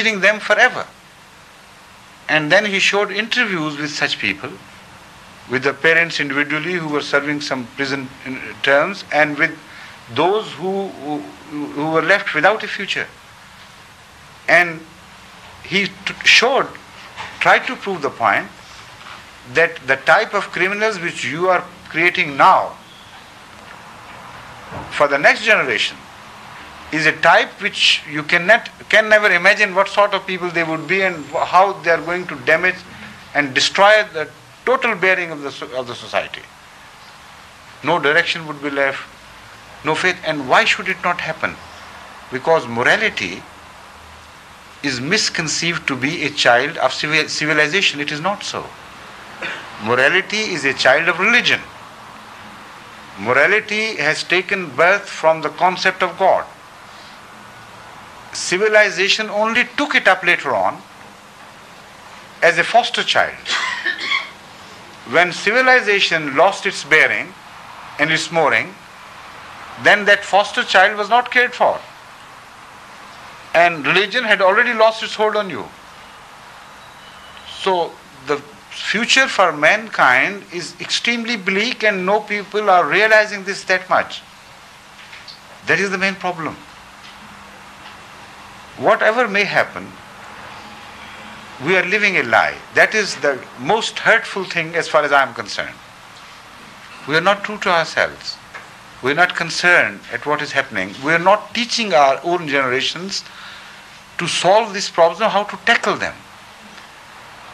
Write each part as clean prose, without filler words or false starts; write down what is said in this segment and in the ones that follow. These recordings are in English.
imagining them forever. And then he showed interviews with such people, with the parents individually who were serving some prison terms, and with those who were left without a future. And he tried to prove the point that the type of criminals which you are creating now for the next generation is a type which you can never imagine what sort of people they would be and how they are going to damage and destroy the total bearing of the society. No direction would be left, no faith. And why should it not happen? Because morality is misconceived to be a child of civilization. It is not so. Morality is a child of religion. Morality has taken birth from the concept of God. Civilization only took it up later on as a foster child. When civilization lost its bearing and its mooring, then that foster child was not cared for. And religion had already lost its hold on you. So the future for mankind is extremely bleak, and no people are realizing this that much. That is the main problem. Whatever may happen, we are living a lie. That is the most hurtful thing as far as I am concerned. We are not true to ourselves. We are not concerned at what is happening. We are not teaching our own generations to solve these problems or how to tackle them.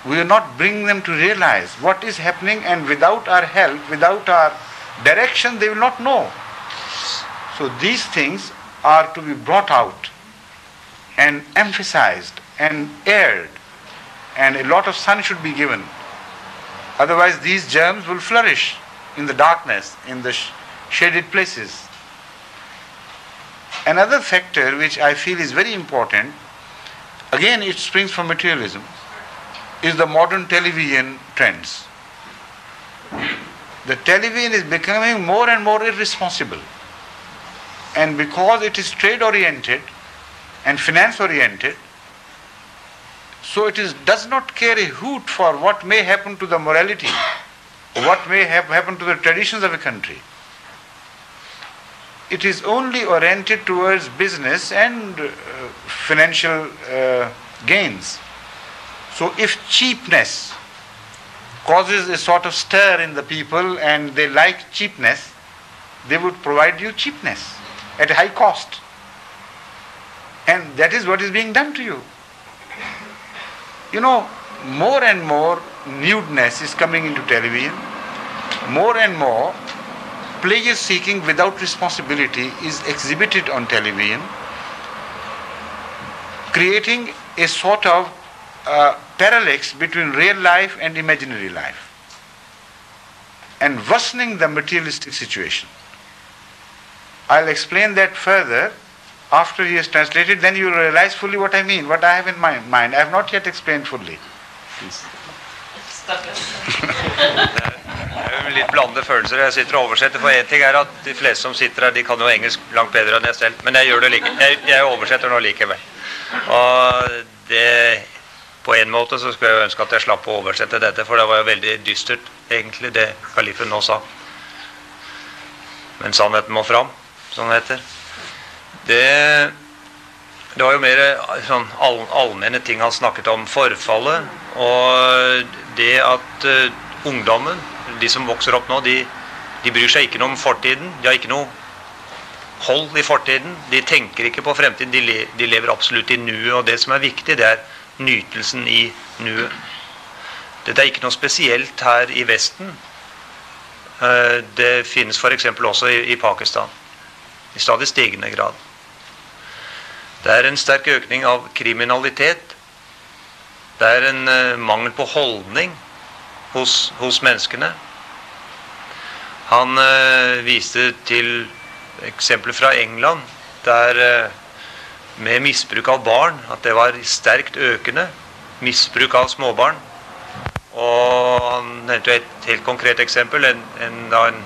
We are not bringing them to realize what is happening, and without our help, without our direction, they will not know. So these things are to be brought out and emphasized and aired, and a lot of sun should be given. Otherwise these germs will flourish in the darkness, in the shaded places. Another factor which I feel is very important, again it springs from materialism, is the modern television trends. The television is becoming more and more irresponsible. And because it is trade oriented and finance oriented, so it does not care a hoot for what may happen to the morality, or what may happen to the traditions of a country. It is only oriented towards business and financial gains. So if cheapness causes a sort of stir in the people and they like cheapness, they would provide you cheapness at a high cost. And that is what is being done to you. You know, more and more nudeness is coming into television. More and more pleasure seeking without responsibility is exhibited on television, creating a sort of parallax between real life and imaginary life, and worsening the materialistic situation. I'll explain that further after he has translated, then you will realize fully what I mean, what I have in my mind. I have not yet explained fully. Please. Det er jo litt blandede følelser. Jeg sitter og oversetter, for en ting er at de fleste som sitter her, de kan jo engelsk langt bedre enn jeg selv, men jeg gjør det jeg oversetter nå likevel. Og det, på en måte så skulle jeg ønske at jeg slapp å oversette dette, for det var jo veldig dystert, egentlig, det kalifen nå sa. Men sannheten må fram, som det heter. Det var jo mer sånn allmenne ting han snakket om, forfallet, og det at ungdommen, de som vokser opp nå, de bryr seg ikke noe om fortiden, de har ikke noe hold i fortiden, de tenker ikke på fremtiden, de lever absolutt i nuet, og det som er viktig, det er nytelsen i nuet. Dette er ikke noe spesielt her i Vesten. Det finnes for eksempel også i Pakistan, i stadig stigende grad. Det er en sterk økning av kriminalitet. Det er en mangel på holdning hos menneskene. Han viste til eksempler fra England, der med misbruk av barn, at det var sterkt økende, misbruk av småbarn. Og han nevnte et helt konkret eksempel, en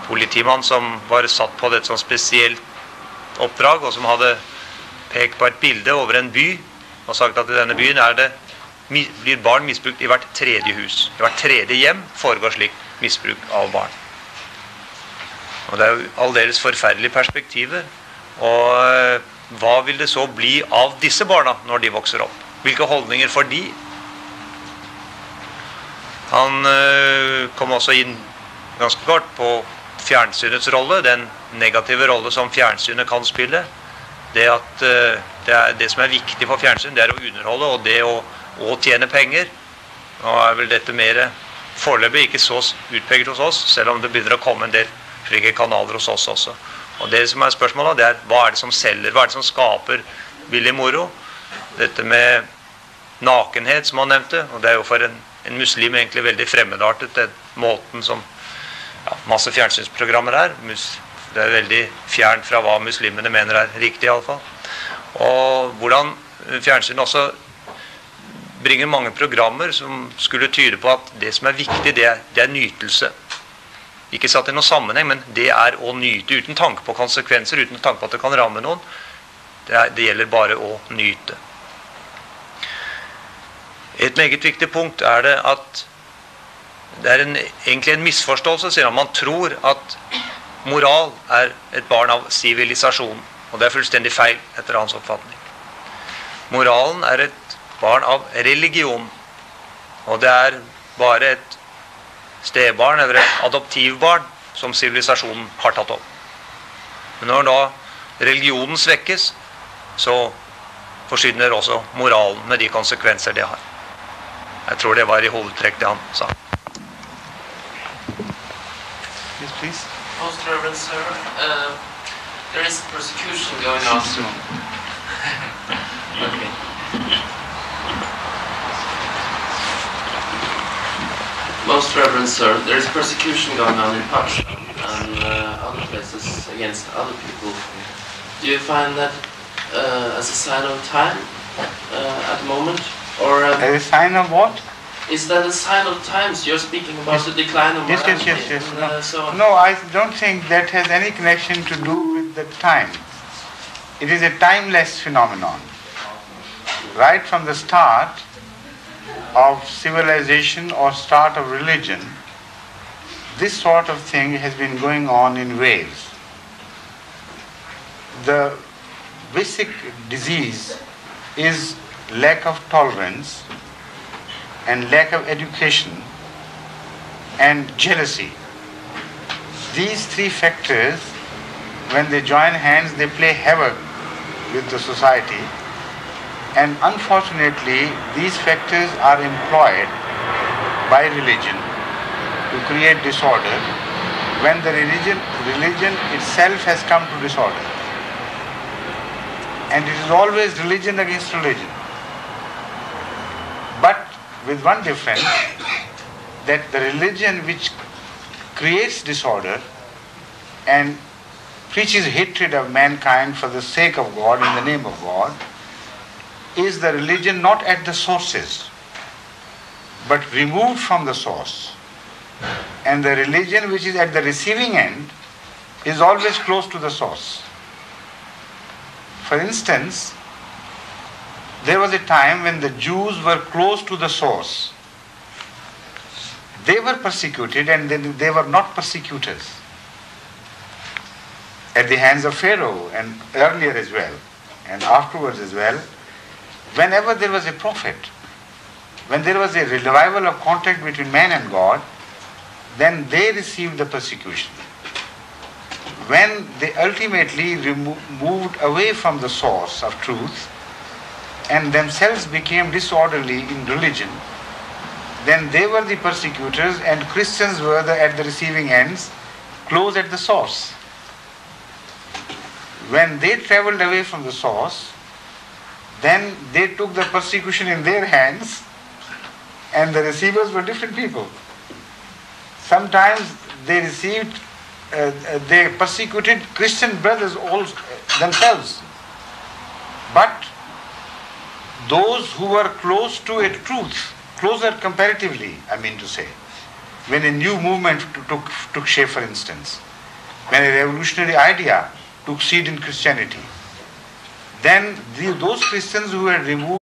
politimann som var satt på et sånt spesielt oppdrag, og som hadde pekt på et bilde over en by og sagt at i denne byen blir barn misbrukt i hvert tredje hus. I hvert tredje hjem foregår slik misbruk av barn. Og det er jo aldeles forferdelige perspektiver. Og hva vil det så bli av disse barna når de vokser opp? Hvilke holdninger får de? Han kom også inn ganske kort på fjernsynets rolle, den negative rolle som fjernsynet kan spille. Det at det som er viktig for fjernsyn, det er å underholde, og det å tjene penger. Nå er vel dette mer foreløpig ikke så utpeget hos oss, selv om det begynner å komme en del slike kanaler hos oss også. Og det som er spørsmålet, det er hva er det som selger, hva er det som skaper billig moro? Dette med nakenhet, som han nevnte, og det er jo for en muslim egentlig veldig fremmedartet, den måten som masse fjernsynsprogrammer er. Det er veldig fjernt fra hva muslimene mener er riktig i alle fall. Og hvordan fjernsyn også bringer mange programmer som skulle tyde på at det som er viktig, det er nytelse. Ikke satt i noen sammenheng, men det er å nyte uten tanke på konsekvenser, uten tanke på at det kan ramme noen. Det gjelder bare å nyte. Et meget viktig punkt er det at det er egentlig en misforståelse, sier han. Man tror at moral er et barn av sivilisasjon, og det er fullstendig feil etter hans oppfatning. Moralen er et barn av religion, og det er bare et stebarn eller et adoptivbarn som sivilisasjonen har tatt opp. Men når da religionen svekkes, så forsvinner også moralen med de konsekvenser det har. Jeg tror det var i hovedtrekk det han sa. Yes, please. Most Reverend Sir, there is persecution going on. Okay. Most Reverend Sir, there is persecution going on in Pasha and other places against other people. Do you find that as a sign of time at the moment? Or As a sign of what? is that a sign of times? You're speaking about the decline of morality. Yes. So No, I don't think that has any connection to do with the time. It is a timeless phenomenon. Right from the start of civilization or start of religion, this sort of thing has been going on in waves. The basic disease is lack of tolerance and lack of education and jealousy. These three factors, when they join hands, they play havoc with the society. And unfortunately, these factors are employed by religion to create disorder when the religion itself has come to disorder. And it is always religion against religion. But with one difference, that the religion which creates disorder and preaches hatred of mankind for the sake of God, in the name of God, is the religion not at the sources, but removed from the source. And the religion which is at the receiving end is always close to the source. For instance, there was a time when the Jews were close to the source. They were persecuted and they were not persecutors at the hands of Pharaoh and earlier as well and afterwards as well. Whenever there was a prophet, when there was a revival of contact between man and God, then they received the persecution. When they ultimately moved away from the source of truth and themselves became disorderly in religion, then they were the persecutors and Christians were at the receiving ends, close at the source. When they traveled away from the source, then they took the persecution in their hands and the receivers were different people. Sometimes they persecuted Christian brothers also themselves. But those who were close to a truth, closer comparatively, I mean to say, when a new movement took shape, for instance, when a revolutionary idea took seed in Christianity, then those Christians who had removed